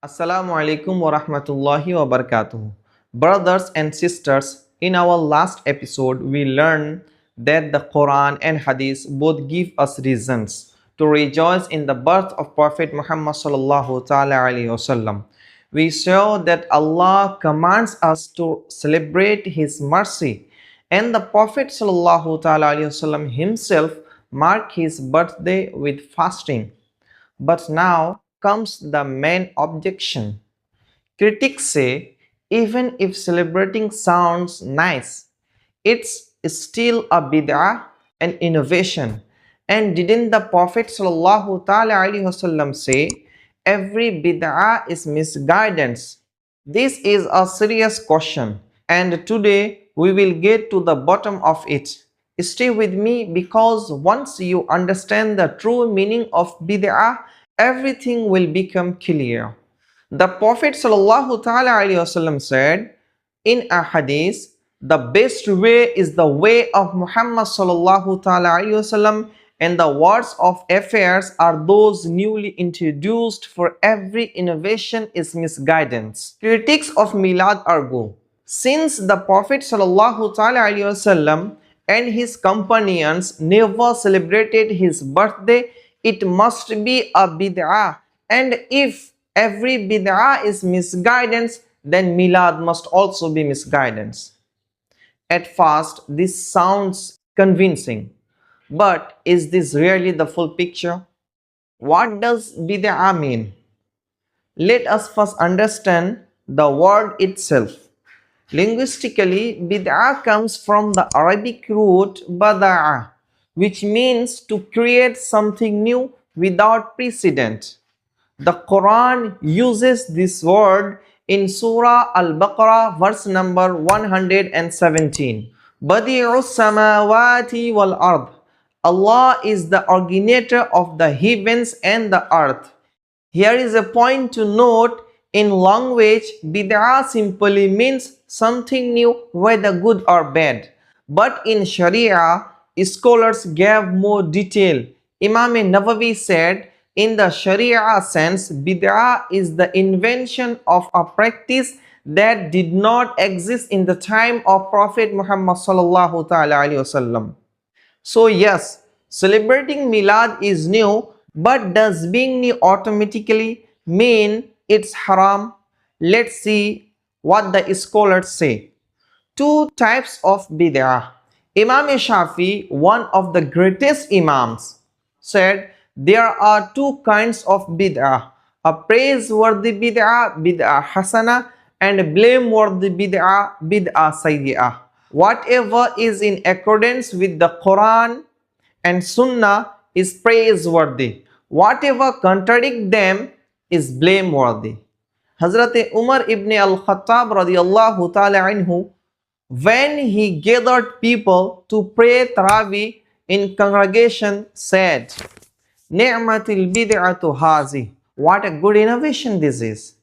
Assalamu alaikum wa rahmatullahi wa barakatuh. Brothers and sisters, in our last episode, we learned that the Quran and Hadith both give us reasons to rejoice in the birth of Prophet Muhammad sallallahu ta'ala alayhi wasallam. We saw that Allah commands us to celebrate His mercy, and the Prophet sallallahu ta'ala alayhi wasallam himself marked his birthday with fasting. But now comes the main objection. Critics say even if celebrating sounds nice, it's still a bid'ah and innovation. And didn't the Prophet ﷺ say every bid'ah is misguidance? This is a serious question, and today we will get to the bottom of it. Stay with me, because once you understand the true meaning of bid'ah, everything will become clear. The Prophet ﷺ said in a hadith, the best way is the way of Muhammad ﷺ, and the words of affairs are those newly introduced, for every innovation is misguidance. Critics of Milad argue, since the Prophet ﷺ and his companions never celebrated his birthday, it must be a bid'ah, and if every bid'ah is misguidance, then Milad must also be misguidance. At first, this sounds convincing, but is this really the full picture? What does bid'ah mean? Let us first understand the word itself. Linguistically, bid'ah comes from the Arabic root bada'a, which means to create something new without precedent. The Quran uses this word in Surah Al-Baqarah, verse number 117. Badi'us samawati wal ard. Allah is the originator of the heavens and the earth. Here is a point to note. In language, bid'ah simply means something new, whether good or bad. But in Sharia, scholars gave more detail. Imam Nabi said, in the Sharia sense, bid'ah is the invention of a practice that did not exist in the time of Prophet Muhammad sallallahu ta'ala alayhi wasallam. So yes, celebrating Milad is new, but does being new automatically mean it's haram? Let's see what the scholars say. Two types of bid'ah. Imam Shafi, one of the greatest imams, said there are two kinds of bid'ah: a praiseworthy bid'ah, bid'ah hasana, and a blameworthy bid'ah, bid'ah sayyi'ah. Whatever is in accordance with the Quran and Sunnah is praiseworthy. Whatever contradicts them is blameworthy. Hazrat Umar ibn al-Khattab radiyallahu ta'ala anhu, when he gathered people to pray Tarawih in congregation, said, Ni'matil bid'atu hazi. What a good innovation this is.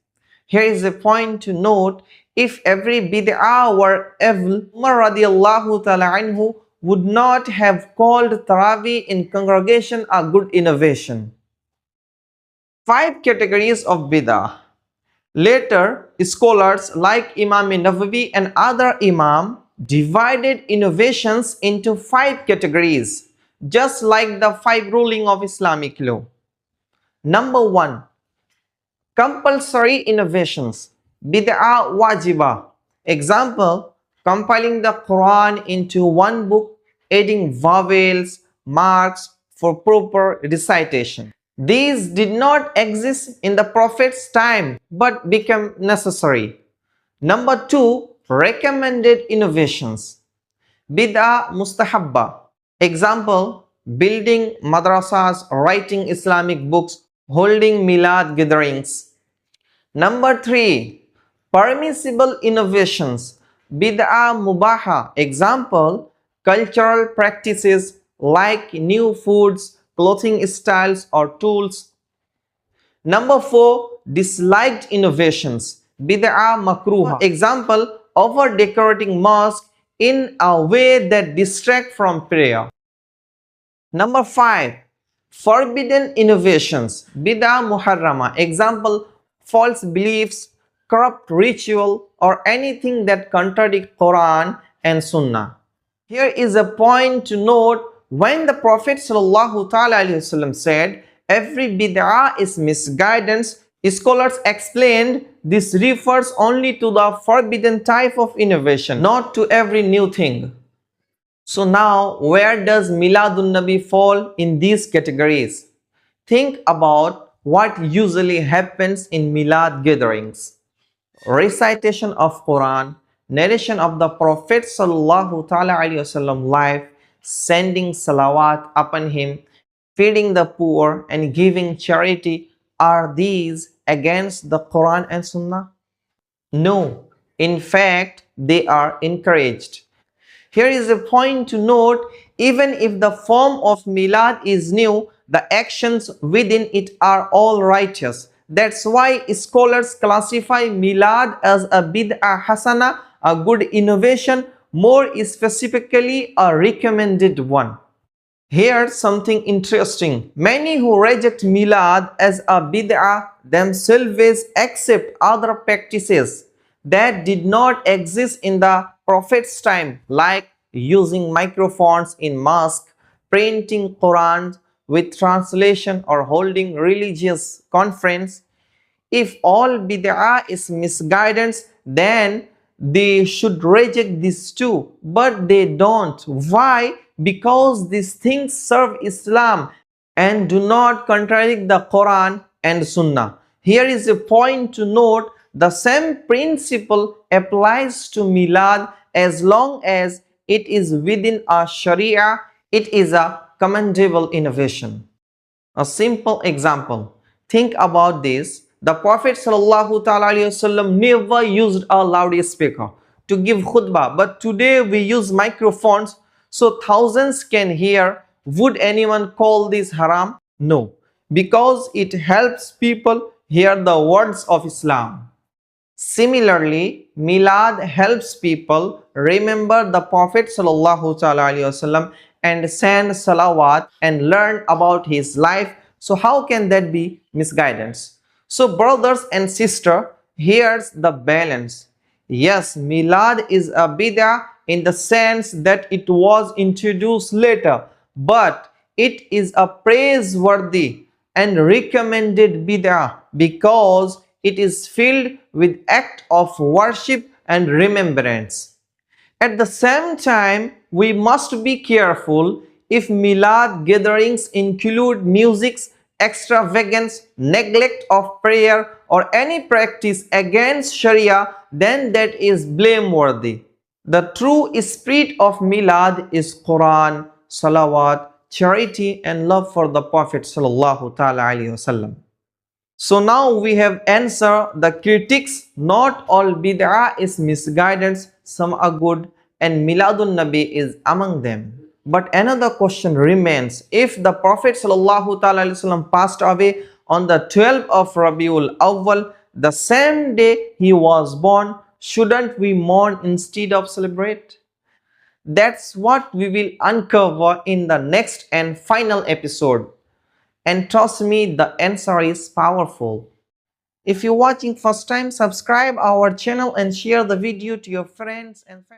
Here is a point to note. If every bid'ah were evil, Umar radiallahu ta'ala anhu would not have called Tarawih in congregation a good innovation. 5 categories of bid'ah. Later, scholars like Imam Nabi and other Imam divided innovations into 5 categories, just like the 5 ruling of Islamic law. Number 1. Compulsory innovations. Bid'ah wajibah. Example, compiling the Quran into one book, adding vowels, marks for proper recitation. These did not exist in the Prophet's time but became necessary. Number 2. Recommended innovations. Bid'ah mustahabba. Example, building madrasas, writing Islamic books, holding milad gatherings. Number 3. Permissible innovations. Bid'ah mubaha. Example, cultural practices like new foods, clothing styles or tools. Number 4. Disliked innovations. Bid'ah makruha. Example, over decorating mosque in a way that distract from prayer. Number 5. Forbidden innovations. Bid'ah muharrama. Example, false beliefs, corrupt ritual, or anything that contradict Quran and Sunnah. Here is a point to note. When the Prophet ﷺ said every bid'ah is misguidance, scholars explained this refers only to the forbidden type of innovation, not to every new thing. So now, where does Milad-un Nabi fall in these categories? Think about what usually happens in Milad gatherings. Recitation of Quran, narration of the Prophet ﷺ life, sending salawat upon him, feeding the poor and giving charity. Are these against the Quran and Sunnah? No. In fact, they are encouraged. Here is a point to note. Even if the form of Milad is new, the actions within it are all righteous. That's why scholars classify Milad as a bid'ah hasana, a good innovation, more specifically a recommended one. Here's something interesting. Many who reject Milad as a bid'ah themselves accept other practices that did not exist in the Prophet's time, like using microphones in mosque, printing Qur'an with translation, or holding religious conference. If all bid'ah is misguidance, then they should reject this too. But they don't. Why? Because these things serve Islam and do not contradict the Quran and Sunnah. Here is a point to note. The same principle applies to Milad. As long as it is within a Sharia, it is a commendable innovation. A simple example. Think about this. The Prophet ﷺ never used a loudspeaker to give khutbah, but today we use microphones so thousands can hear. Would anyone call this haram? No, because it helps people hear the words of Islam. Similarly, Milad helps people remember the Prophet ﷺ and send salawat and learn about his life. So how can that be misguidance? So brothers and sisters, here's the balance. Yes, Milad is a bid'ah in the sense that it was introduced later, but it is a praiseworthy and recommended bid'ah because it is filled with act of worship and remembrance. At the same time, we must be careful. If Milad gatherings include music, extravagance, neglect of prayer, or any practice against Sharia, then that is blameworthy. The true spirit of Milad is Quran, salawat, charity, and love for the Prophet sallallahu alaihi wasallam. So now we have answered the critics. Not all bid'ah is misguidance, some are good, and Miladun Nabi is among them. But another question remains. If the Prophet ﷺ passed away on the 12th of Rabiul Awwal, the same day he was born, shouldn't we mourn instead of celebrate? That's what we will uncover in the next and final episode. And trust me, the answer is powerful. If you're watching first time, subscribe our channel and share the video to your friends and family.